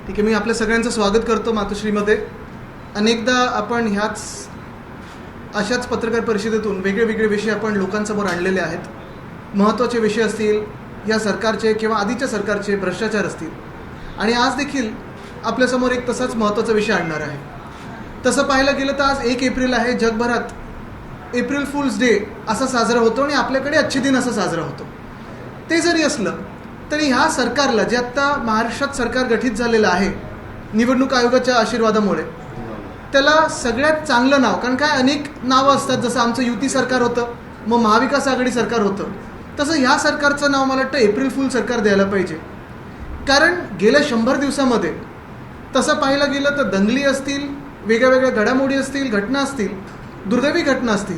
ठीक आहे, मी आपल्या सगळ्यांचं स्वागत करतो मातोश्रीमध्ये. अनेकदा आपण अशाच पत्रकार परिषदेतून वेगळे विषय आपण लोकांसमोर आणलेले आहेत. महत्त्वाचे विषय असतील या सरकारचे किंवा आधीच्या सरकारचे, भ्रष्टाचार असतील, आणि आज देखील आपल्यासमोर एक तसाच महत्त्वाचा विषय आणणार आहे. तसं पाहायला गेलं तर आज 1 एप्रिल आहे. जगभरात एप्रिल फुल्स डे असा साजरा होतो आणि आपल्याकडे अच्छे दिन असा साजरा होतो. ते जरी असलं तरी ह्या सरकारला, जे आत्ता महाराष्ट्रात सरकार गठीत झालेलं आहे निवडणूक आयोगाच्या आशीर्वादामुळे, त्याला सगळ्यात चांगलं नाव, कारण काय अनेक नावं असतात, जसं आमचं युती सरकार होतं, मग महाविकास आघाडी सरकार होतं, तसं ह्या सरकारचं नाव मला वाटतं एप्रिल फुल सरकार द्यायला पाहिजे. कारण गेल्या 100 दिवसामध्ये तसं पाहायला गेलं तर दंगली असतील, वेगळ्या घडामोडी असतील, घटना असतील, दुर्दैवी घटना असतील,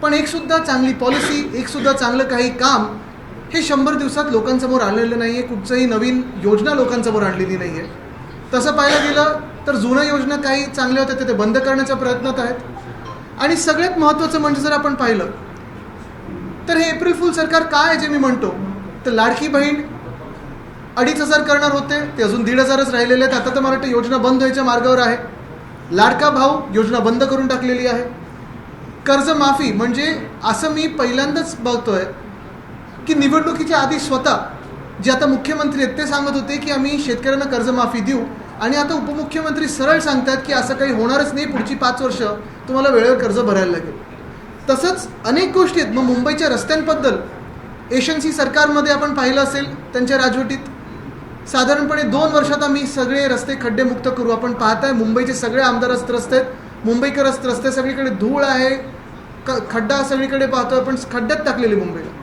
पण एकसुद्धा चांगली पॉलिसी, एकसुद्धा चांगलं काही काम हे 100 दिवसात लोकांसमोर आलेलं नाही आहे. कुठचंही नवीन योजना लोकांसमोर आणलेली नाही आहे. तसं पाहायला गेलं तर जुन्या योजना काही चांगल्या होत्या ते बंद करण्याच्या प्रयत्नात आहेत. आणि सगळ्यात महत्त्वाचं म्हणजे जर आपण पाहिलं तर हे एप्रिल फुल सरकार काय आहे जे मी म्हणतो, तर लाडकी बहीण 2,500 करणार होते, ते अजून 1,500च राहिलेले आहेत. आता तर मला वाटतं योजना बंद व्हायच्या मार्गावर आहे. लाडका भाऊ योजना बंद करून टाकलेली आहे. कर्जमाफी म्हणजे असं मी पहिल्यांदाच बघतोय की निवडणुकीच्या आधी स्वतः जे आता मुख्यमंत्री आहेत ते सांगत होते की आम्ही शेतकऱ्यांना कर्जमाफी देऊ, आणि आता उपमुख्यमंत्री सरळ सांगतात की असं काही होणारच नाही, पुढची 5 वर्ष तुम्हाला वेळेवर कर्ज भरायला लागेल. तसंच अनेक गोष्टी आहेत. मग मुंबईच्या रस्त्यांबद्दल एशन्सी सरकारमध्ये आपण पाहिलं असेल, त्यांच्या राजवटीत साधारणपणे 2 वर्षात आम्ही सगळे रस्ते खड्डेमुक्त करू. आपण पाहताय मुंबईचे सगळे आमदार रस्ते आहेत, मुंबईकर रस्ते, सगळीकडे धूळ आहे, खड्डा सगळीकडे पाहतोय आपण, खड्ड्यात टाकलेली मुंबईला.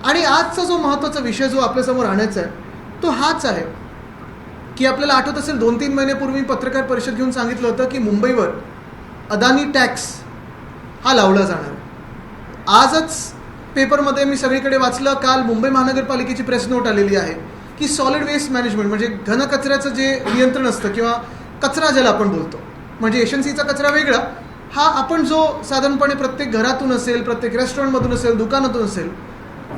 आणि आजचा जो महत्त्वाचा विषय जो आपल्यासमोर आणायचा आहे तो हाच आहे की आपल्याला आठवत असेल 2-3 महिन्यापूर्वी पत्रकार परिषद घेऊन सांगितलं होतं की मुंबईवर अदानी टॅक्स हा लावला जाणार. आजच पेपरमध्ये मी सगळीकडे वाचलं, काल मुंबई महानगरपालिकेची प्रेस नोट आलेली आहे की सॉलिड वेस्ट मॅनेजमेंट म्हणजे घनकचऱ्याचं जे नियंत्रण असतं किंवा कचरा ज्याला आपण बोलतो, म्हणजे एशन्सीचा कचरा वेगळा, हा आपण जो साधारणपणे प्रत्येक घरातून असेल, प्रत्येक रेस्टॉरंटमधून असेल, दुकानातून असेल,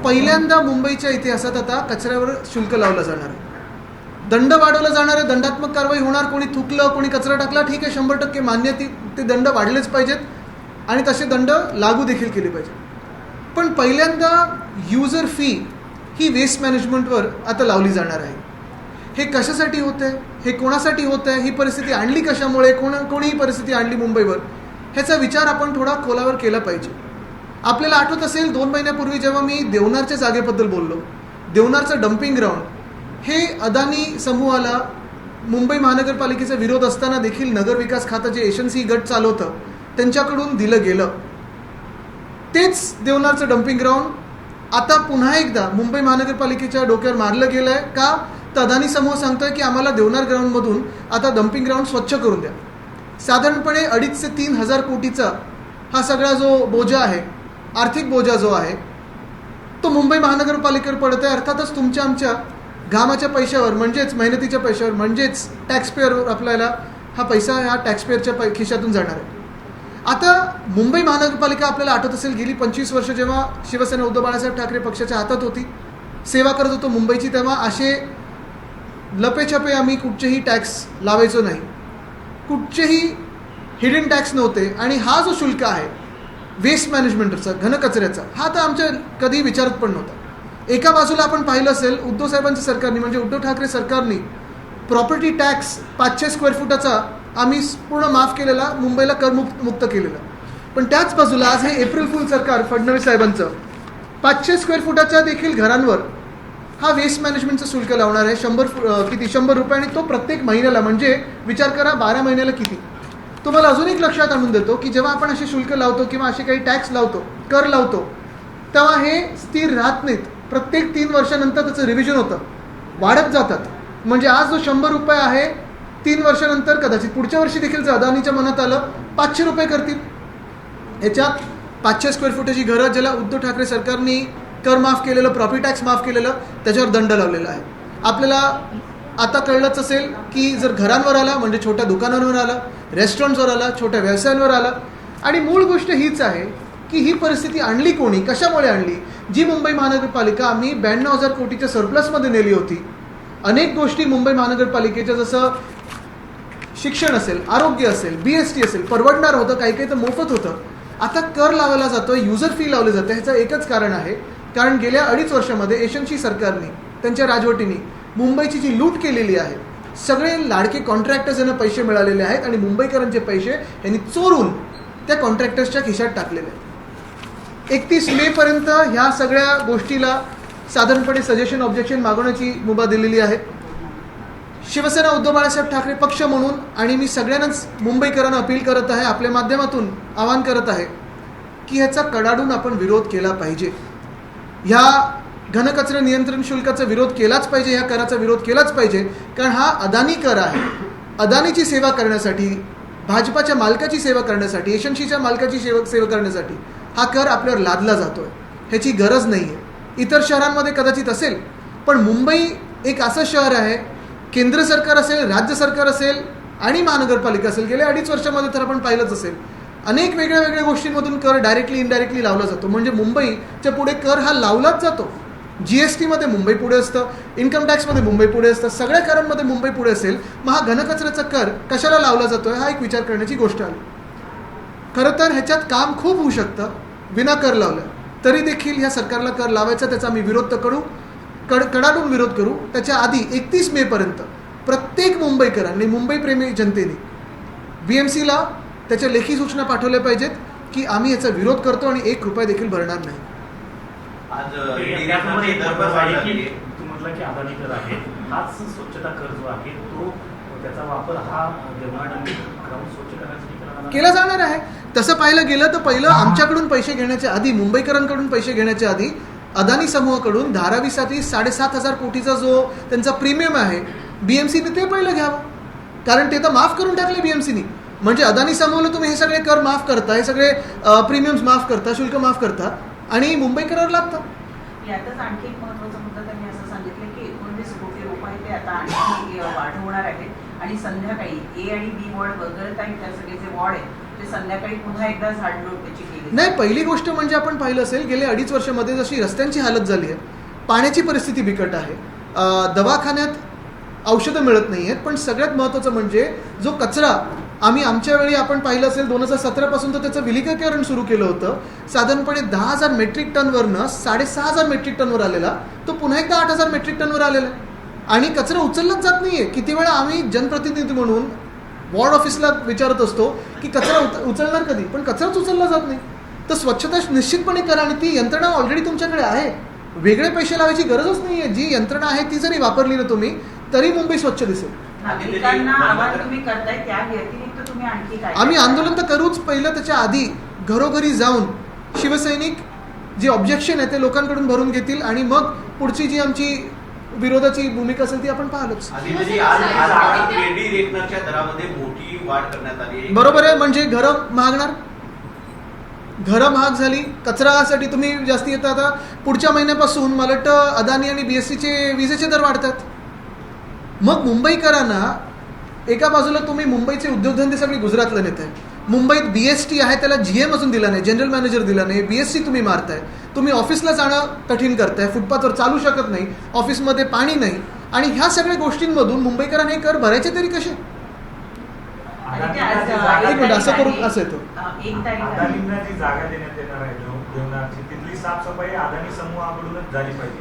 पहिल्यांदा मुंबईच्या इतिहासात आता कचऱ्यावर शुल्क लावलं जाणार आहे. दंड वाढवला जाणार आहे, दंडात्मक कारवाई होणार. कोणी थुकलं, कोणी कचरा टाकला, ठीक आहे, 100% मान्य, ते दंड वाढलेच पाहिजेत आणि तसे दंड लागू देखील केले पाहिजेत. पण पहिल्यांदा युजर फी ही वेस्ट मॅनेजमेंटवर आता लावली जाणार आहे. हे कशासाठी होतं आहे, हे कोणासाठी होतं आहे, ही परिस्थिती आणली कशामुळे, कोणी ही परिस्थिती आणली मुंबईवर, ह्याचा विचार आपण थोडा खोलावर केला पाहिजे. आपल्याला आठवत असेल 2 महिन्यापूर्वी जेव्हा मी देवनारच्या जागेबद्दल बोललो, देवनारचं डम्पिंग ग्राउंड हे अदानी समूहाला मुंबई महानगरपालिकेचा विरोध असताना देखील नगरविकास खातं जे एशन्सी गट चालवतं त्यांच्याकडून दिलं गेलं. तेच देवनारचं डम्पिंग ग्राउंड आता पुन्हा एकदा मुंबई महानगरपालिकेच्या डोक्यावर मारलं गेलं आहे. का तर अदानी समूह सांगतोय की आम्हाला देवनार ग्राउंडमधून आता डम्पिंग ग्राउंड स्वच्छ करून द्या. साधारणपणे 2,500 ते 3,000 कोटीचा हा सगळा जो बोजा आहे, आर्थिक बोजा जो आहे, तो मुंबई महानगरपालिकेवर पडत आहे. अर्थातच तुमच्या आमच्या घामाच्या पैशावर, म्हणजेच मेहनतीच्या पैशावर, म्हणजेच टॅक्सपेअरवर आपल्याला हा पैसा ह्या टॅक्सपेअरच्या खिशातून जाणार आहे. आता मुंबई महानगरपालिका आपल्याला आठवत असेल गेली 25 वर्ष जेव्हा शिवसेना उद्धव बाळासाहेब ठाकरे पक्षाच्या हातात होती, सेवा करत होतो मुंबईची, तेव्हा असे लपेछपे आम्ही कुठचेही टॅक्स लावायचो नाही, कुठचेही हिडन टॅक्स नव्हते. आणि हा जो शुल्क आहे वेस्ट मॅनेजमेंटचा, घनकचऱ्याचा, हा तर आमच्या कधी विचारत पण नव्हता. एका बाजूला आपण पाहिलं असेल उद्धव साहेबांच्या सरकारने, म्हणजे उद्धव ठाकरे सरकारने प्रॉपर्टी टॅक्स 500 स्क्वेअर फुटाचा आम्ही पूर्ण माफ केलेला, मुंबईला करमुक्त केलेला. पण त्याच बाजूला आज हे एप्रिल फुल सरकार फडणवीस साहेबांचं 500 स्क्वेअर फुटाच्या देखील घरांवर हा वेस्ट मॅनेजमेंटचं शुल्क लावणार आहे. 100 रुपये, आणि तो प्रत्येक महिन्याला, म्हणजे विचार करा 12 महिन्याला किती. तुम्हाला अजून एक लक्षात आणून देतो की जेव्हा आपण असे शुल्क लावतो किंवा असे काही टॅक्स लावतो, कर लावतो, तेव्हा हे स्थिर राहत नाहीत. प्रत्येक 3 वर्षानंतर त्याचं रिव्हिजन होतं, वाढत जातात. म्हणजे आज जो 100 रुपये आहे, 3 वर्षानंतर कदाचित पुढच्या वर्षी देखील जर अदानीच्या मनात आलं 500 रुपये करतील. याच्यात 500 स्क्वेअर फुटाची घरं ज्याला उद्धव ठाकरे सरकारने कर माफ केलेलं, प्रॉपर्टी टॅक्स माफ केलेलं, त्याच्यावर दंड लावलेला आहे. आपल्याला आता कळलंच असेल की जर घरांवर आला म्हणजे छोट्या दुकानांवर आला, रेस्टॉरंट्सवर आला, छोट्या व्यवसायांवर आला. आणि मूळ गोष्ट हीच आहे की ही परिस्थिती आणली कोणी, कशामुळे आणली. जी मुंबई महानगरपालिका आम्ही 92,000 कोटीच्या सरप्लसमध्ये नेली होती, अनेक गोष्टी मुंबई महानगरपालिकेच्या, जसं शिक्षण असेल, आरोग्य असेल, BST असेल, परवडणार होतं, काही काही तर मोफत होतं. आता कर लावला जातोय, युजर फी लावली जाते. ह्याचं एकच कारण आहे, कारण गेल्या 2.5 वर्षामध्ये यशस्वी सरकारने, त्यांच्या राजवटीने मुंबईची जी लूट केलेली आहे, सगळे लाडके कॉन्ट्रॅक्टर्स यांना पैसे मिळालेले आहेत आणि मुंबईकरांचे पैसे यांनी चोरून त्या कॉन्ट्रॅक्टर्सच्या खिशात टाकलेले आहेत. 31 मे पर्यंत ह्या सगळ्या गोष्टीला साधारणपणे सजेशन ऑब्जेक्शन मागवण्याची मुभा दिलेली आहे. शिवसेना उद्धव बाळासाहेब ठाकरे पक्ष म्हणून, आणि मी सगळ्यांनाच मुंबईकरांना अपील करत आहे, आपल्या माध्यमातून आवाहन करत आहे की ह्याचा कडाडून आपण विरोध केला पाहिजे. ह्या घनकचरा नियंत्रण शुल्काचा विरोध केलाच पाहिजे, ह्या कराचा विरोध केलाच पाहिजे, कारण हा अदानी कर आहे. अदानीची सेवा करण्यासाठी, भाजपाच्या मालकाची सेवा करण्यासाठी, यशस्वीच्या मालकाची सेवा करण्यासाठी हा कर आपल्यावर लादला जातोय. ह्याची गरज नाही आहे. इतर शहरांमध्ये कदाचित असेल, पण मुंबई एक असं शहर आहे, केंद्र सरकार असेल, राज्य सरकार असेल आणि महानगरपालिका असेल, गेल्या 2.5 वर्षामध्ये तर आपण पाहिलंच असेल, अनेक वेगळ्या वेगळ्या गोष्टींमधून कर डायरेक्टली इनडायरेक्टली लावला जातो. म्हणजे मुंबईच्या पुढे कर हा लावलाच जातो. GST मध्ये मुंबई पुढे असतं, इन्कम टॅक्समध्ये मुंबई पुढे असतं, सगळ्या करांमध्ये मुंबई पुढे असेल. मग हा घनकचऱ्याचा कर कशाला लावला जातोय, हा एक विचार करण्याची गोष्ट आली. खरं तर ह्याच्यात काम खूप होऊ शकतं विना कर लावलं तरी देखील. ह्या सरकारला कर लावायचा, त्याचा आम्ही विरोध तर करू, कडाडून विरोध करू. त्याच्या आधी 31 मे पर्यंत प्रत्येक मुंबईकरांनी, मुंबईप्रेमी जनतेने BMCला त्याच्या लेखी सूचना पाठवल्या पाहिजेत की आम्ही याचा विरोध करतो आणि 1 रुपया देखील भरणार नाही. तू म्हटलं की अदानी कर आहे, हाच स्वच्छता कर जो आहे तो त्याचा वापर हा ग्राउंड स्वच्छ करण्यासाठी केला जाणार आहे. तसं पाहायला गेलं तर पहिलं आमच्याकडून पैसे घेण्याच्या आधी, मुंबईकरांकडून पैसे घेण्याच्या आधी अदानी समूहाकडून धारावीसाठी 7,500 कोटीचा जो त्यांचा प्रीमियम आहे BMCने ते पहिलं घ्यावं, कारण ते तर माफ करून टाकले BMCने. म्हणजे अदानी समूहाला तुम्ही हे सगळे कर माफ करता, हे सगळे प्रीमियम्स माफ करता, शुल्क माफ करता आणि मुंबईकरांवर लागतं. यातच आणखी एक महत्त्वाचा मुद्दा त्यांनी असं सांगितलं की 19 कोटी रुपये ते आता आणखी वाढवणार आहेत आणि संध्याकाळी A आणि B वॉर्ड वगळता त्या सगळे जे वॉर्ड आहेत ते संध्याकाळी पुन्हा एकदा झाडलोट त्याची केली. नाही, पहिली गोष्ट म्हणजे आपण पाहिलं असेल गेल्या 2.5 वर्षामध्ये जशी रस्त्यांची हालत झाली आहे, पाण्याची परिस्थिती बिकट आहे, दवाखान्यात औषधं मिळत नाही आहेत, पण सगळ्यात महत्त्वाचं म्हणजे जो कचरा आम्ही आमच्या वेळी आपण पाहिलं असेल 2017 पासून तर त्याचं विलगीकरण सुरू केलं होतं. साधारणपणे 10,000 मेट्रिक टनवरनं 6,500 मेट्रिक टनवर आलेला तो पुन्हा एकदा 8,000 मेट्रिक टनवर आलेला आणि कचरा उचललाच जात नाहीये. किती वेळा आम्ही जनप्रतिनिधी म्हणून वॉर्ड ऑफिसला विचारत असतो की कचरा उचलणार कधी, पण कचराच उचलला जात नाही. तर स्वच्छता निश्चितपणे करा आणि ती यंत्रणा ऑलरेडी तुमच्याकडे आहे, वेगळे पैसे लावायची गरजच नाहीये. जी यंत्रणा आहे ती जरी वापरली ना तुम्ही तरी मुंबई स्वच्छ दिसेल. आम्ही आंदोलन तर करूच. पहिलं त्याच्या आधी घरोघरी जाऊन शिवसैनिक जे ऑब्जेक्शन आहे ते लोकांकडून भरून घेतील आणि मग पुढची जी आमची विरोधाची भूमिका असेल ती आपण पाहिलंच. बरोबर आहे, म्हणजे घरं महागणार, घरं महाग झाली, कचरासाठी तुम्ही जास्ती येतात. आता पुढच्या महिन्यापासून मला वाटतं अदानी आणि BSCचे विजेचे दर वाढतात. मग मुंबईकरांना एका बाजूला तुम्ही मुंबईचे उद्योगधंदे सगळे गुजरातला नेताय, मुंबईत BST आहे त्याला GM अजून दिला नाही, जनरल मॅनेजर दिला नाही, BSC तुम्ही मारताय, तुम्ही ऑफिसला जाणं कठीण करताय, फुटपाथवर चालू शकत नाही, ऑफिसमध्ये पाणी नाही, आणि ह्या सगळ्या गोष्टींमधून मुंबईकरांना हे कर भरायचे तरी कसे? एक मिनिट, असं करून असं येतो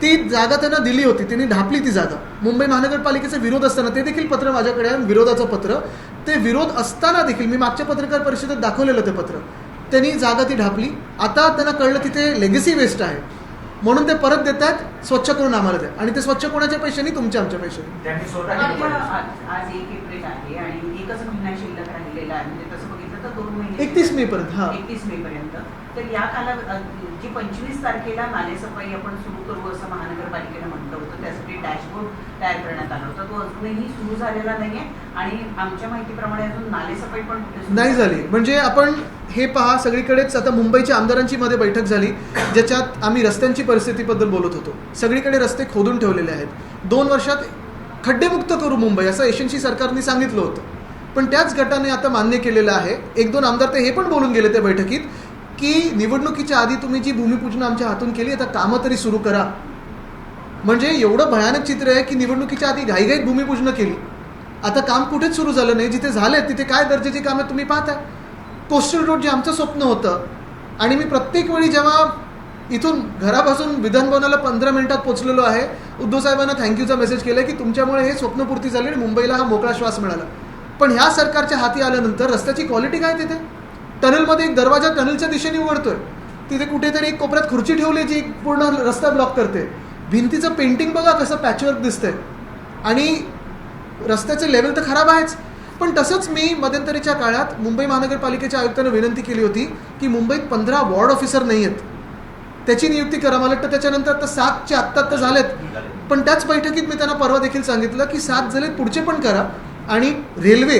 ती जागा त्यांना दिली होती, त्यांनी ढापली ती जागा. मुंबई महानगरपालिकेचा विरोध असताना ते देखील पत्र माझ्याकडे आहे, विरोधाचं पत्र. ते विरोध असताना देखील मी मागच्या पत्रकार परिषदेत दाखवलेलं ते पत्र. त्यांनी जागा ती ढापली. आता त्यांना कळलं तिथे लेगसी वेस्ट आहे म्हणून ते परत देतात, स्वच्छ करून आम्हाला द्या. आणि ते स्वच्छ कोणाच्या पैशाने? तुमच्या आमच्या पैशाने. आज 1 एप्रिल आहे आणि एकच महिना शिल्लक राहिलेला आहे, म्हणजे तसं बघितलं तर 2 महिने 31 मे पर्यंत. हा, 31 मे पर्यंत. तर या जी 25 तारखेला नालेसफाई आपण सुरू करू असं महानगरपालिकेनं म्हटलं होतं, त्यासाठी डॅशबोर्ड तयार करण्यात आला होता, तो अजूनही सुरू झालेला नाहीये आणि आमच्या माहितीप्रमाणे अजून नालेसफाई पण नाही झाली. म्हणजे आपण हे पहा, सगळीकडेच आता मुंबईच्या आमदारांची मध्ये बैठक झाली ज्याच्यात आम्ही रस्त्यांची परिस्थितीबद्दल बोलत होतो. सगळीकडे रस्ते खोदून ठेवलेले आहेत. 2 वर्षात खड्डेमुक्त करू मुंबई असं यशस्वी सरकारने सांगितलं होतं, पण त्याच गटाने आता मान्य केलेलं आहे. 1-2 आमदार ते हे पण बोलून गेले त्या बैठकीत की निवडणुकीच्या आधी तुम्ही जी भूमिपूजन आमच्या हातून केली, आता कामं तरी सुरू करा. म्हणजे एवढं भयानक चित्र आहे की निवडणुकीच्या आधी घाईघाईत भूमिपूजन केली. आता काम कुठेच सुरू झालं नाही. जिथे झाले तिथे काय दर्जाची कामं तुम्ही पाहताय. कोस्टल रोड जे आमचं स्वप्न होतं, आणि मी प्रत्येक वेळी जेव्हा इथून घरापासून विधानभवनाला 15 मिनिटात पोहोचलेलो आहे, उद्धव साहेबांना थँक्यूचा मेसेज केला की तुमच्यामुळे हे स्वप्नपूर्ती झाली आणि मुंबईला हा मोकळा श्वास मिळाला. पण ह्या सरकारच्या हाती आल्यानंतर रस्त्याची क्वालिटी काय तिथे? टनलमध्ये एक दरवाजा टनलच्या दिशेने उघडतोय, तिथे कुठेतरी एक कोपऱ्यात खुर्ची ठेवली जी पूर्ण रस्ता ब्लॉक करते. भिंतीचं पेंटिंग बघा कसं पॅचवर्क दिसतंय. आणि रस्त्याचे लेवल तर खराब आहेच, पण तसंच मी मध्यंतरीच्या काळात मुंबई महानगरपालिकेच्या आयुक्तांना विनंती केली होती की मुंबईत 15 वॉर्ड ऑफिसर नाही आहेत, त्याची नियुक्ती करा. मला वाटतं त्याच्यानंतर आता 7चे आत्ता झालेत, पण त्याच बैठकीत मी त्यांना परवा देखील सांगितलं की 7 झालेत, पुढचे पण करा. आणि रेल्वे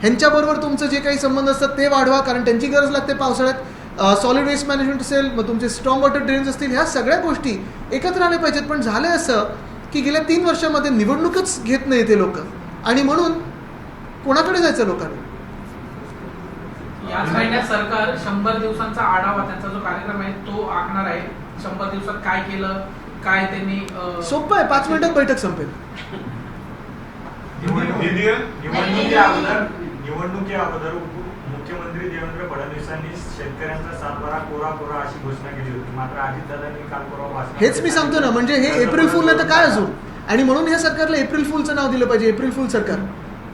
ह्यांच्याबरोबर तुमचं जे काही संबंध असतात ते वाढवा, कारण त्यांची गरज लागते पावसाळ्यात. सॉलिड वेस्ट मॅनेजमेंट असेल, मग तुमचे स्ट्रॉंग वॉटर ड्रेन्स असतील, ह्या सगळ्या गोष्टी एकत्र आल्या पाहिजेत. पण झालं असं की गेल्या 3 वर्षामध्ये निवडणूकच घेत नाही ते लोक, आणि म्हणून कोणाकडे जायचं लोकांनी? याच महिन्यात सरकार 100 दिवसांचा आढावा, त्यांचा जो कार्यक्रम आहे तो आखणार आहे. 100 दिवसात काय केलं, काय त्यांनी सोपं आहे, 5 मिनिटात बैठक संपेल. निवडणुकी अगोदर मुख्यमंत्री देवेंद्र फडणवीसांनी शेतकऱ्यांचा सातबारा कोरा कोरा अशी घोषणा केली होती. मात्र अजितदादांनी काल कोरा हेच मी सांगतो ना, म्हणजे हे एप्रिल फूल नाही तर काय अजून. आणि म्हणून ह्या सरकारला एप्रिल फूलचं नाव दिलं पाहिजे, एप्रिल फूल सरकार.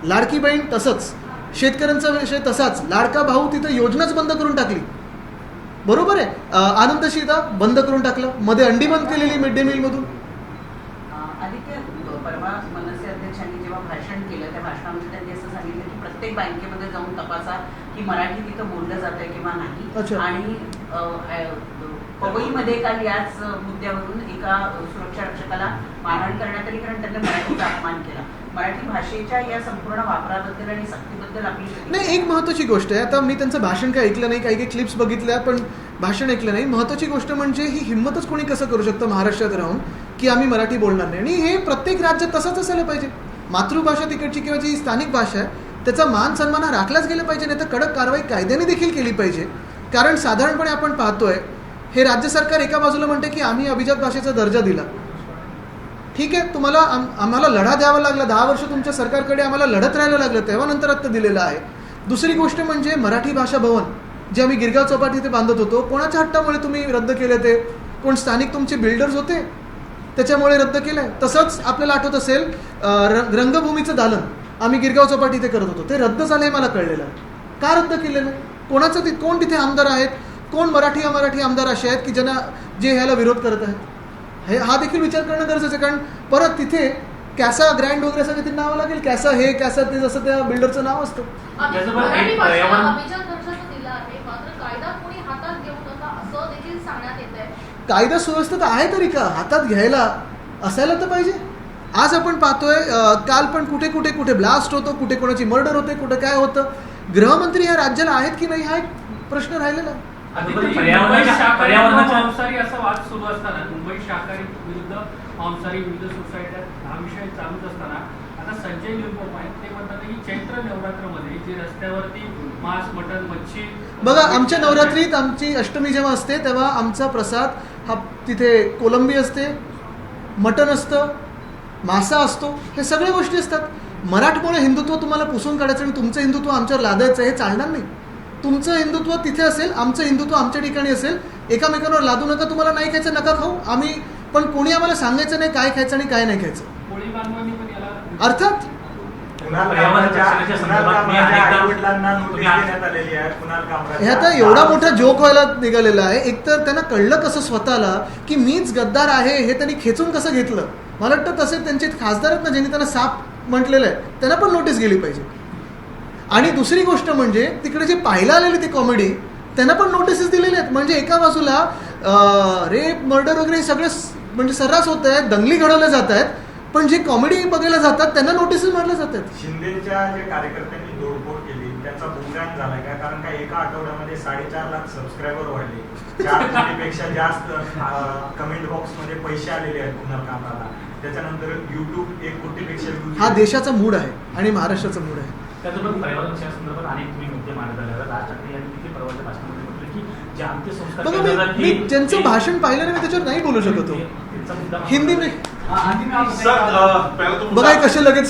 लाडकी बहीण तसंच, शेतकऱ्यांचा विषय तसाच, लाडका भाऊ तिथं योजनाच बंद करून टाकली. बरोबर आहे, आनंद शिदा बंद करून टाकलं, मध्ये अंडी बंद केलेली मिड डे मील मधून. आदित्य, परवा मनसे अध्यक्षांनी जेव्हा भाषण केलं त्या भाषणामध्ये त्यांनी असं सांगितलं की प्रत्येक बँकेमध्ये जाऊन तपासा की मराठी तिथं बोललं जातंय किंवा नाही. आणि पवईमध्ये काल याच मुद्द्यावरून एका सुरक्षा रक्षकाला मारहाण करण्यात आली, कारण त्यांनी मराठीचा अपमान केला. मराठी भाषेच्या या संपूर्ण वापराबद्दल आणि सक्तीबद्दल आपली नाही, एक महत्त्वाची गोष्ट आहे. आता मी त्यांचं भाषण काय ऐकलं नाही, काही काही क्लिप्स बघितल्या, पण भाषण ऐकलं नाही. महत्त्वाची गोष्ट म्हणजे ही हिंमतच कोणी कसं करू शकतं महाराष्ट्रात राहून की आम्ही मराठी बोलणार नाही. आणि हे प्रत्येक राज्यात तसंच असायला पाहिजे. मातृभाषा तिकडची किंवा जी स्थानिक भाषा आहे त्याचा मान सन्मान हा राखलाच गेला पाहिजे, नाही तर कडक कारवाई कायद्याने देखील केली पाहिजे. कारण साधारणपणे आपण पाहतोय हे राज्य सरकार एका बाजूला म्हणते की आम्ही अभिजात भाषेचा दर्जा दिला. ठीक आहे, तुम्हाला आम्हाला लढा द्यावा लागला, 10 वर्ष तुमच्या सरकारकडे आम्हाला लढत राहायला लागलं, तेव्हा नंतर आत्ता दिलेलं आहे. दुसरी गोष्ट म्हणजे मराठी भाषा भवन जे आम्ही गिरगाव चौपाटी इथे बांधत होतो, कोणाच्या हट्टामुळे तुम्ही रद्द केले? ते कोण स्थानिक तुमचे बिल्डर्स होते त्याच्यामुळे रद्द केलंय. तसंच आपल्याला आठवत असेल रंगभूमीचं दालन आम्ही गिरगाव चौपाटी इथे करत होतो, ते रद्द झालं हे मला कळलेलं आहे. का रद्द केलेलं? कोणाचं कोण तिथे आमदार आहेत, कोण मराठी अमराठी आमदार असे आहेत की ज्यांना जे ह्याला विरोध करत आहेत? हा देखील विचार करणं गरजेचं आहे. कारण परत तिथे कॅसा ग्रँड वगैरे असं काहीतरी नाव लागेल, कॅसा हे कॅसा ते, जसं त्या बिल्डरचं नाव असतं. कायदा सुव्यवस्था तर आहे तरी का हातात घ्यायला असायला तर पाहिजे. आज आपण पाहतोय काल पण कुठे कुठे कुठे ब्लास्ट होतो, कुठे कोणाची मर्डर होते, कुठे काय होतं. गृहमंत्री या राज्याला आहेत की नाही हा एक प्रश्न राहिलेला आहे. मांसाहारी असा वाद सुरू असताना, मुंबई शाकाहारी विरुद्ध मांसाहारी विविध सोसायट्या हा विषय चालूच असताना आता संजय निरुपम आहेत, ते म्हणतात की चैत्र नवरात्रमध्ये जे रस्त्यावरती मांस मटण मच्छी बघा, आमच्या नवरात्रीत आमची अष्टमी जेव्हा असते तेव्हा आमचा प्रसाद हा तिथे कोलंबी असते, मटण असतं, मासा असतो, हे सगळ्या गोष्टी असतात. मराठमोळे हिंदुत्व तुम्हाला पुसून काढायचं आणि तुमचं हिंदुत्व आमच्यावर लादायचं हे चालणार नाही. तुमचं हिंदुत्व तिथे असेल, आमचं हिंदुत्व आमच्या ठिकाणी असेल. एकामेकांवर लादू नका. तुम्हाला नाही खायचं नका खाऊ, आम्ही पण कोणी आम्हाला सांगायचं नाही काय खायचं आणि काय नाही खायचं. अर्थात हे आता एवढा मोठा जोक व्हायला निघालेला आहे. एकतर त्यांना कळलं कसं स्वतःला की मीच गद्दार आहे हे त्यांनी खेचून कसं घेतलं. मला वाटतं तसे त्यांचे खासदार आहेत ना ज्यांनी त्यांना साप म्हटलेलं आहे, त्यांना पण नोटीस गेली पाहिजे. आणि दुसरी गोष्ट म्हणजे तिकडे जे पाहायला आलेली ती कॉमेडी त्यांना पण नोटीसेस दिलेल्या आहेत. म्हणजे एका बाजूला रेप मर्डर वगैरे सगळे म्हणजे सर्रास होत आहेत, दंगली घडवल्या जात आहेत, पण जे कॉमेडी बघायला जातात त्यांना नोटीसेस मारल्या जातात. शिंदेच्या जे कार्यकर्त्यांनी तोडफोड केली त्याचा बुमरॅंग झालाय का? कारण का एका आठवड्यामध्ये 4.5 लाख सबस्क्रायबर वाढले, 4 कोटीपेक्षा जास्त कमेंट बॉक्स मध्ये पैसे आलेले आहेत कुणाल कामराला. त्याच्यानंतर युट्यूब 1 कोटीपेक्षा हा देशाचा मूड आहे आणि महाराष्ट्राचा मूड आहे. त्याचबरोबर पर्यावरण संदर्भात अनेक तुम्ही मुद्दे मांडत आले. राज ठाकरे यांनी तिथे परवाच्या भाषणामध्ये म्हटलं की जे अंत्यसंस्कार मी ज्यांचं भाषण पाहिलं नाही मी त्याच्यावर नाही बोलू शकतो. त्यांचा मुद्दा हिंदी में सर पहला तो बघा हे कसे लगेच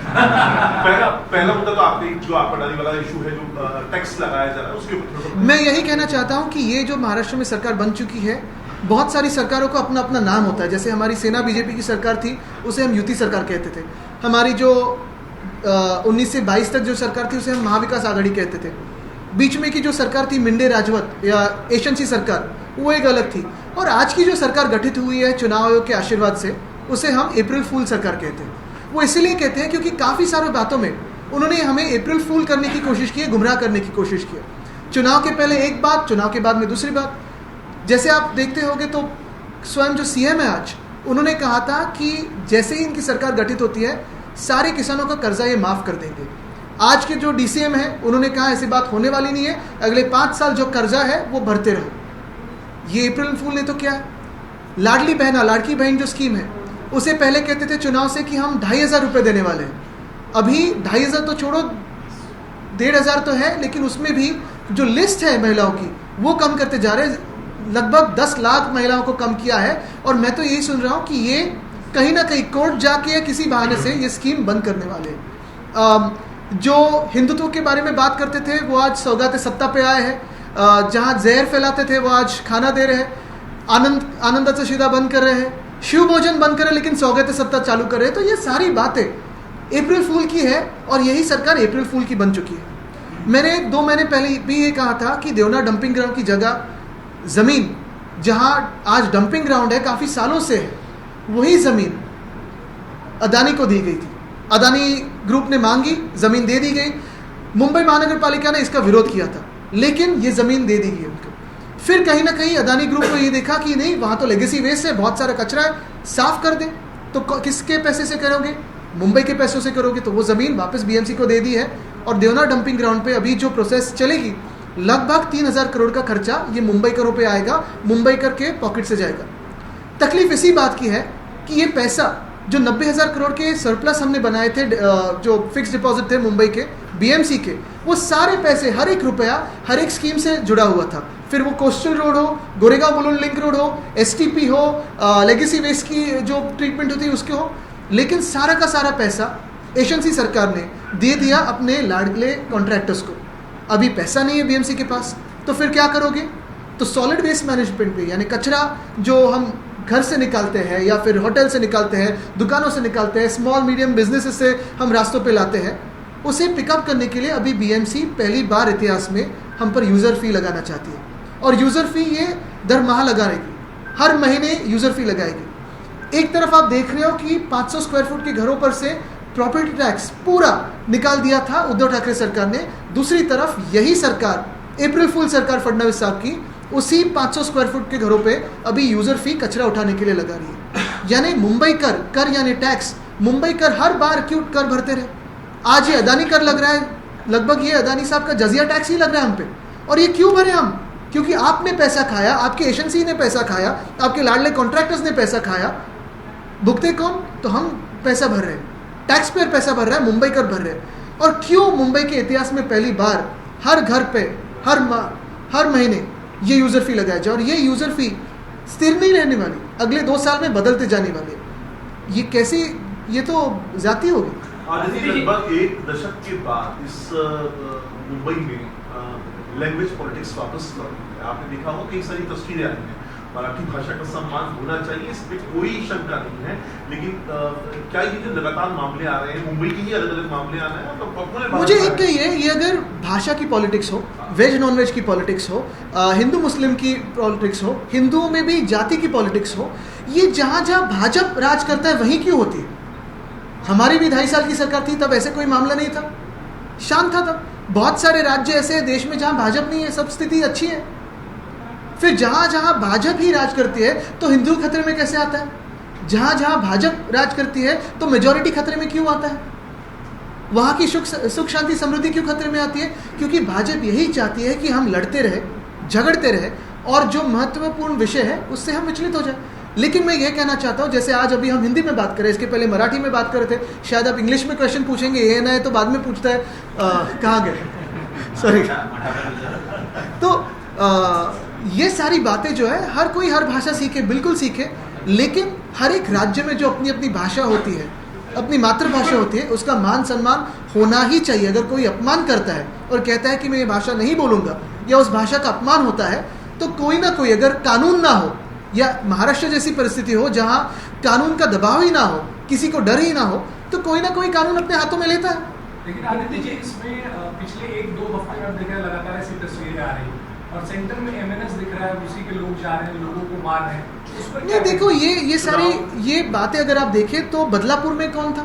पहला मुद्दा तो आपने जो आपदानी वाला इशू है जो टैक्स लगाया जा रहा है उसके ऊपर मैं यही कहना चाहता हूं कि ये जो महाराष्ट्र में सरकार बन चुकी है, बहुत सारी सरकारों को अपना अपना नाम होता है। जैसे हमारी सेना बीजेपी की सरकार थी, उसे हम युति सरकार कहते थे। हमारी जो 19 से 22 तक जो सरकार थी उसे हम महाविकास आघाड़ी कहते थे। बीच में की जो सरकार थी मिंडे राजवत या एशनसी सरकार, वो एक अलग थी। और आज की जो सरकार गठित हुई है चुनाव आयोग के आशीर्वाद से, उसे हम अप्रैल फूल सरकार कहते हैं। वो इसलिए कहते हैं क्योंकि काफ़ी सारी बातों में उन्होंने हमें अप्रैल फूल करने की कोशिश की है, गुमराह करने की कोशिश की है। चुनाव के पहले एक बात, चुनाव के बाद में दूसरी बात। जैसे आप देखते होंगे तो स्वयं जो सीएम है आज, उन्होंने कहा था कि जैसे ही इनकी सरकार गठित होती है सारे किसानों का कर्जा ये माफ़ कर देंगे। आज के जो डीसीएम है उन्होंने कहा ऐसी बात होने वाली नहीं है, अगले 5 साल जो कर्जा है वो भरते रहो। ये अप्रैल फूल ने तो क्या है? लाडली बहना, लाड़की बहन जो स्कीम है, उसे पहले कहते थे चुनाव से कि हम 2500 रुपये देने वाले हैं। अभी 2500 तो छोड़ो, 1500 तो है, लेकिन उसमें भी जो लिस्ट है महिलाओं की वो कम करते जा रहे हैं। लगभग 10 लाख महिलाओं को कम किया है। और मैं तो यही सुन रहा हूँ कि ये कहीं ना कहीं कोर्ट जाके या किसी बहाने से ये स्कीम बंद करने वाले हैं। जो हिंदुत्व के बारे में बात करते थे वो आज सौगात सत्ता पे आए हैं। जहाँ जहर फैलाते थे वो आज खाना दे रहे हैं। आनंदाचा शिदा बंद कर रहे हैं, शिव भोजन बंद करे, लेकिन सौगात सत्ता चालू करे। तो ये सारी बातें अप्रैल फूल की है और यही सरकार अप्रैल फूल की बन चुकी है। मैंने 2 महीने पहले भी ये कहा था कि देवना डंपिंग ग्राउंड की जगह ज़मीन जहां आज डंपिंग ग्राउंड है काफ़ी सालों से है, वही ज़मीन अदानी को दी गई थी। अदानी ग्रुप ने मांगी, ज़मीन दे दी गई। मुंबई महानगर पालिका ने इसका विरोध किया था, लेकिन ये ज़मीन दे दी गई उनको। फिर कहीं ना कहीं अदानी ग्रुप को ये देखा कि नहीं, वहाँ तो लेगेसी वेस्ट है, बहुत सारा कचरा है, साफ कर दे। तो किसके पैसे से करोगे? मुंबई के पैसों से करोगे। तो वो ज़मीन वापस बीएमसी को दे दी है। और देवना डंपिंग ग्राउंड पे अभी जो प्रोसेस चलेगी, लगभग 3000 करोड़ का खर्चा ये मुंबई करों पे आएगा, मुंबई कर के पॉकेट से जाएगा। तकलीफ इसी बात की है कि ये पैसा जो 90,000 करोड़ के सरप्लस हमने बनाए थे, जो फिक्स डिपॉजिट थे मुंबई के बीएमसी के, वो सारे पैसे, हर एक रुपया हर एक स्कीम से जुड़ा हुआ था। फिर वो कोस्टल रोड हो, गोरेगांव मुलुंड लिंक रोड हो, एसटीपी हो, लेगेसी वेस्ट की जो ट्रीटमेंट होती है उसके हो, लेकिन सारा का सारा पैसा एशनसी सरकार ने दे दिया अपने लाडले कॉन्ट्रैक्टर्स को। अभी पैसा नहीं है बीएमसी के पास, तो फिर क्या करोगे? तो सॉलिड वेस्ट मैनेजमेंट पे, यानी कचरा जो हम घर से निकालते हैं या फिर होटल से निकालते हैं, दुकानों से निकालते हैं, स्मॉल मीडियम बिजनेसेस से हम रास्तों पे लाते हैं, उसे पिकअप करने के लिए अभी बीएमसी पहली बार इतिहास में हम पर यूज़र फी लगाना चाहती है। और यूज़र फी ये दरमाह लगाएगी, हर महीने यूज़र फी लगाएगी। एक तरफ आप देख रहे हो कि 500 स्क्वायर फुट के घरों पर से प्रॉपर्टी टैक्स पूरा निकाल दिया था उद्धव ठाकरे सरकार ने। दूसरी तरफ यही सरकार, अप्रैल फूल सरकार फडणवीस साहब की, उसी 500 स्क्वायर फुट के घरों पे अभी यूज़र फी कचरा उठाने के लिए लगा रही है। यानी मुंबई कर यानी टैक्स, मुंबई कर हर बार क्यों कर भरते रहे। आज ये अदानी कर लग रहा है, लगभग ये अदानी साहब का जजिया टैक्स ही लग रहा है हम पे। और ये क्यों भरे हम? क्योंकि आपने पैसा खाया, आपके एशनसी ने पैसा खाया, आपके लाडले कॉन्ट्रैक्टर्स ने पैसा खाया। भुगते कौन? तो हम पैसा भर रहे हैं, टैक्स पेयर पैसा भर रहा है, मुंबई कर भर रहे हैं। और क्यों मुंबई के इतिहास में पहली बार हर घर पे हर महीने ये यूज़र फी लगाया जाए। और ये यूज़र फी स्थिर नहीं रहने वाली, अगले 2 साल में बदलते जाने वाले। ये कैसी, ये तो जाती होगी। लगभग 1 दशक के बाद इस मुंबई में लैंग्वेज पॉलिटिक्स वापस आपने देखा होगा, कई सारी तस्वीरें आई हैं। मराठी भाषा का सम्मान होना चाहिए, इस पर कोई शंका नहीं है। लेकिन क्या ये जो लगातार मामले आ रहे हैं, मुंबई के ही अलग अलग मामले आ रहे हैं, तो मुझे एक कहिए, ये अगर भाषा की पॉलिटिक्स हो, वेज नॉन वेज की पॉलिटिक्स हो, हिंदू मुस्लिम की पॉलिटिक्स हो, हिंदुओं में भी जाति की पॉलिटिक्स हो, ये जहाँ जहाँ भाजपा राज करता है वहीं क्यों होती है? हमारी भी 2.5 साल की सरकार थी, तब ऐसे कोई मामला नहीं था, शांत था तब। बहुत सारे राज्य ऐसे हैं देश में जहाँ भाजपा नहीं है, सब स्थिति अच्छी है। फिर जहाँ जहाँ भाजपा ही राज करती है तो हिंदू खतरे में कैसे आता है? जहाँ जहाँ भाजपा राज करती है तो मेजॉरिटी खतरे में क्यों आता है? वहाँ की सुख शांति समृद्धि क्यों खतरे में आती है? क्योंकि भाजपा यही चाहती है कि हम लड़ते रहे, झगड़ते रहे, और जो महत्वपूर्ण विषय है उससे हम विचलित हो जाए। लेकिन मैं ये कहना चाहता हूँ, जैसे आज अभी हम हिंदी में बात करें, इसके पहले मराठी में बात कर रहे थे, शायद आप इंग्लिश में क्वेश्चन पूछेंगे, ये ना है तो बाद में पूछता है कहाँ गए, सॉरी। तो ये सारी बातें जो है हर कोई हर भाषा सीखे, बिल्कुल सीखे, लेकिन हर एक राज्य में जो अपनी अपनी भाषा होती है, अपनी मातृभाषा होती है, उसका मान सम्मान होना ही चाहिए। अगर कोई अपमान करता है और कहता है कि मैं ये भाषा नहीं बोलूँगा या उस भाषा का अपमान होता है, तो कोई ना कोई, अगर कानून ना हो या महाराष्ट्र जैसी परिस्थिति हो जहाँ कानून का दबाव ही ना हो, किसी को डर ही ना हो, तो कोई ना कोई कानून अपने हाथों में लेता है। लेकिन आदित्य जी, इसमें पिछले 1-2 हफ्ते में आप देख रहे हैं लगातार ऐसी तस्वीरें आ रही हैं और सेंटर में एमएनएस दिख रहा है, उसी के लोग जा रहे हैं, लोगों को मार रहे हैं। उस पर नहीं, देखो ये सारी ये बातें अगर आप देखें तो बदलापुर में कौन था?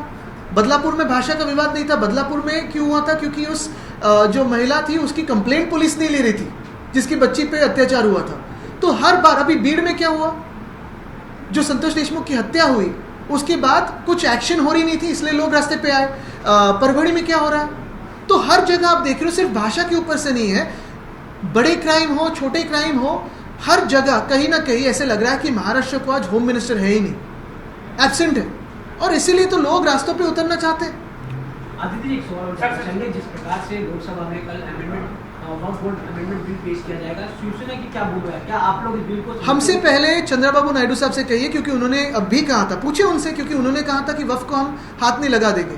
बदलापुर में भाषा का विवाद नहीं था। बदलापुर में क्यों हुआ था? क्योंकि उस जो महिला थी उसकी कंप्लेंट पुलिस नहीं ले रही थी, जिसकी बच्ची पे अत्याचार हुआ था। तो हर बार, अभी बीड़ में क्या हुआ, जो संतोष देशमुख की हत्या हुई उसके बाद कुछ एक्शन हो रही नहीं थी, इसलिए लोग रास्ते पे आए। परभणी में क्या हो रहा है? तो हर जगह आप देख रहे हो, सिर्फ भाषा के ऊपर से नहीं है, बड़े क्राइम हो, छोटे क्राइम हो, हर जगह कहीं ना कहीं ऐसे लग रहा है कि महाराष्ट्र को आज होम मिनिस्टर है ही नहीं, एब्सेंट है, और इसीलिए तो लोग रास्तों पे उतरना चाहते हैं। आदित्य जी, एक सवाल पूछेंगे, जिस प्रकार से लोकसभा में कल वक्फ बोर्ड अमेंडमेंट बिल पेश किया जाएगा, शिवसेना की क्या भूमिका है? क्या आप लोग इस बिल को हमसे पहले चंद्रबाबू नायडू साहब से कहिए, क्योंकि उन्होंने अब भी कहा था, पूछे उनसे, क्योंकि उन्होंने कहा था कि वक्फ को हम हाथ नहीं लगा देंगे।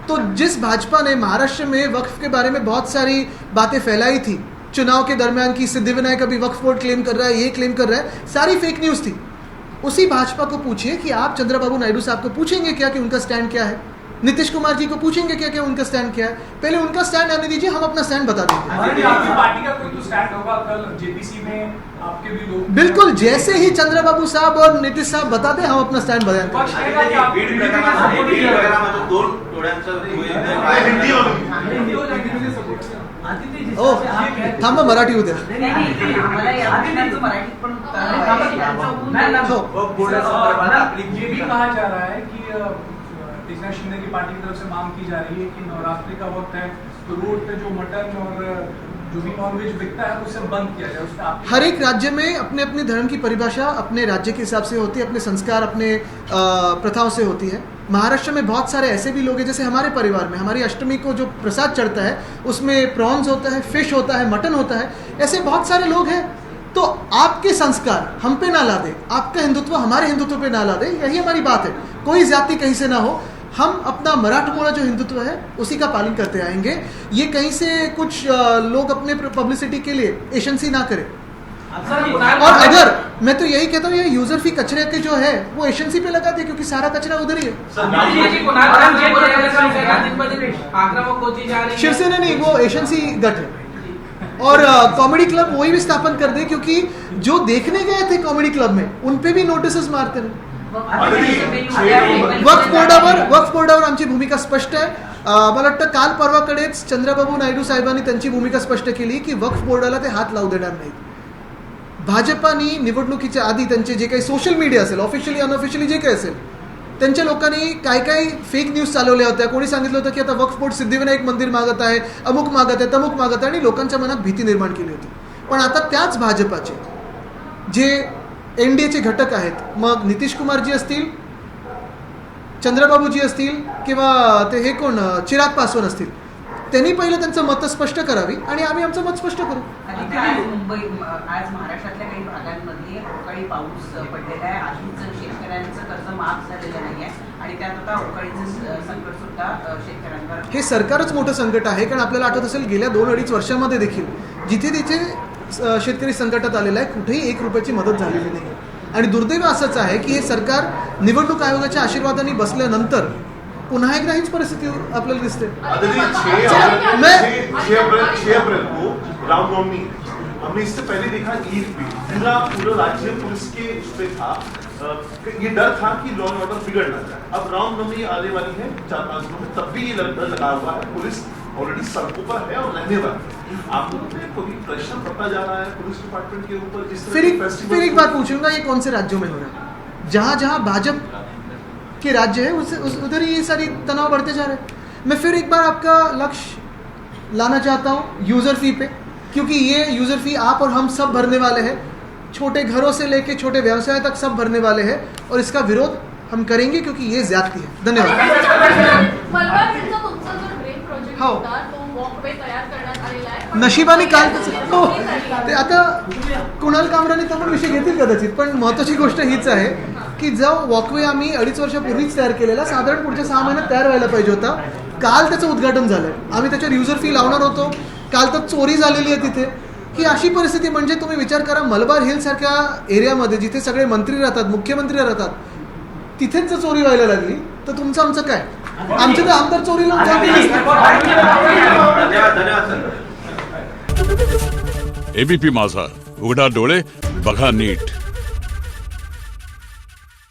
तो जिस भाजपा ने महाराष्ट्र में वक्फ के बारे में बहुत सारी बातें फैलाई थी चुनाव के दरमियान की, सिद्धिविनायक अभी वक्फ बोर्ड क्लेम कर रहा है, ये क्लेम कर रहा है, सारी फेक न्यूज़ थी। उसी भाजपा को पूछिए कि आप चंद्रबाबू नायडू साहब को पूछेंगे क्या कि उनका स्टैंड क्या है, नीतीश कुमार जी को पूछेंगे क्या क्या उनका स्टैंड क्या है। पहले उनका स्टैंड आने दीजिए, हम अपना स्टैंड बता देंगे। आपकी पार्टी का कोई तो स्टैंड होगा कल जेपीसी में, आपके भी लोग। बिल्कुल, जैसे ही चंद्रबाबू साहब और नीतीश साहब बताते हम अपना स्टैंड बताएंगे। थांबा, मराठी होत्या। ये भी कहा जा रहा है कि एकनाथ शिंदे की पार्टी की तरफ से मांग की जा रही है कि नवरात्रि का वक्त है, तो रोड पे जो मटन और जो भी नॉनवेज बिकता है उसे बंद किया जाए। उसका हर एक राज्य में अपने अपने धर्म की परिभाषा अपने राज्य के हिसाब से होती है, अपने संस्कार, अपने प्रथाओं से होती है। महाराष्ट्र में बहुत सारे ऐसे भी लोग हैं, जैसे हमारे परिवार में हमारी अष्टमी को जो प्रसाद चढ़ता है उसमें प्रॉन्स होता है, फिश होता है, मटन होता है, ऐसे बहुत सारे लोग हैं। तो आपके संस्कार हम पे ना ला दे, आपका हिंदुत्व हमारे हिंदुत्व पे ना ला दे, यही हमारी बात है। कोई जाति कहीं से ना हो, हम अपना मराठमोड़ा जो हिंदुत्व है उसी का पालन करते आएंगे। ये कहीं से कुछ लोग अपने पब्लिसिटी के लिए एशंसी ना करें। और अगर मैं तो यही कहता हूँ, ये यूजर फी कचरे के जो है वो एशंसी पे लगा दे, क्योंकि सारा कचरा उधर ही है। शिवसेना नहीं, वो एशंसी गट है। और कॉमेडी क्लब वही भी स्थापन कर दे, क्योंकि जो देखने गए थे कॉमेडी क्लब में उन पे भी नोटिस मारते रहे। वक्फ बोर्डावर आमची भूमिका स्पष्ट आहे। मला वाटतं काल परवाकडेच चंद्रबाबू नायडू साहेबांनी त्यांची भूमिका स्पष्ट केली की वक्फ बोर्डाला ते हात लावू देणार नाहीत। भाजपानी निवडणुकीच्या आधी त्यांचे जे काही सोशल मीडिया असेल, ऑफिशियली अनऑफिशियली जे काही असेल, त्यांच्या लोकांनी काय काय फेक न्यूज चालवल्या होत्या। कोणी सांगितलं होतं की आता वक्फ बोर्ड सिद्धिविनायक मंदिर मागत आहे, अमुक मागत आहे, तमुक मागत आहे, आणि लोकांच्या मनात भीती निर्माण केली होती। पण आता त्याच भाजपाचे जे एनडीएचे घटक आहेत, मग नितीश कुमारजी असतील, चंद्रबाबूजी असतील, किंवा ते हे कोण चिराग पासवान असतील, त्यांनी पहिलं त्यांचं मत स्पष्ट करावी आणि आम्ही आमचं मत स्पष्ट करू। आज महाराष्ट्रातल्या काही भागांमध्ये अवकाळी पाऊस पडलेला आहे, आधीच शेतकऱ्यांचं कर्ज माफ झालेलं नाही आहे आणि त्यात आता अवकाळीचं संकट सुद्धा शेतकऱ्यांवर। हे सरकारच मोठं संकट आहे, कारण आपल्याला आठवत असेल गेल्या 2-2.5 वर्षामध्ये देखील जिथे तिथे शेतकरी संकटात आलेला आहे, कुठेही 1 रुपयाची मदत झालेली नाही। आणि दुर्दैव असंच आहे की हे सरकार निवडणूक आयोगाच्या आशीर्वादाने बसल्यानंतर पुन्हा एकदा हीच परिस्थिती आपल्याला दिसते। 6 अप्रैल को रामनवमी, हमने इससे पहले देखा ईद भी पूरा राज्य पुलिस के उस पे था, ये डर था कि लॉ एंड ऑर्डर बिगड़ ना जाए। अब रामनवमी आने वाली है 4-5 दिनों में, तब भी ये डर लगा हुआ है, पुलिस ऑलरेडी सड़कों पर है और रहने वाली है। आप लोगों में कोई प्रेशर बढ़ता जा रहा है पुलिस डिपार्टमेंट के ऊपर? फिर एक बात पूछूंगा, ये कौन से राज्यों में हो रहा है? जहां जहां भाजपा के राज्य है उधर ही ये सारी तनाव बढ़ते जा रहे हैं। मैं फिर एक बार आपका लक्ष्य लाना चाहता हूँ यूजर फी पे, क्योंकि ये यूजर फी आप और हम सब भरने वाले हैं, छोटे घरों से लेके छोटे व्यवसाय तक सब भरने वाले हैं, और इसका विरोध हम करेंगे क्योंकि ये ज्यादती है। धन्यवाद। हो, नशिबाने काल ते आता कुणाल कामराने तो पण विषय घेतील कदाचित, पण महत्वाची गोष्ट हीच आहे की जो वॉकवे आम्ही 2.5 वर्षापूर्वीच तयार केलेला साधारण पुढच्या 6 महिन्यात तयार व्हायला पाहिजे होता. काल त्याचं उद्घाटन झालंय. आम्ही त्याच्यावर युजर फी लावणार होतो. काल तर चोरी झालेली आहे तिथे. ही अशी परिस्थिती म्हणजे तुम्ही विचार करा, मलबार हिल सारख्या एरियामध्ये जिथे सगळे मंत्री राहतात, मुख्यमंत्री राहतात, तिथेच जर चोरी व्हायला लागली तर तुमचं आमचं काय? आमचे तर आमदार चोरीला एबीपी माझा, उघडा डोळे बघा नीट.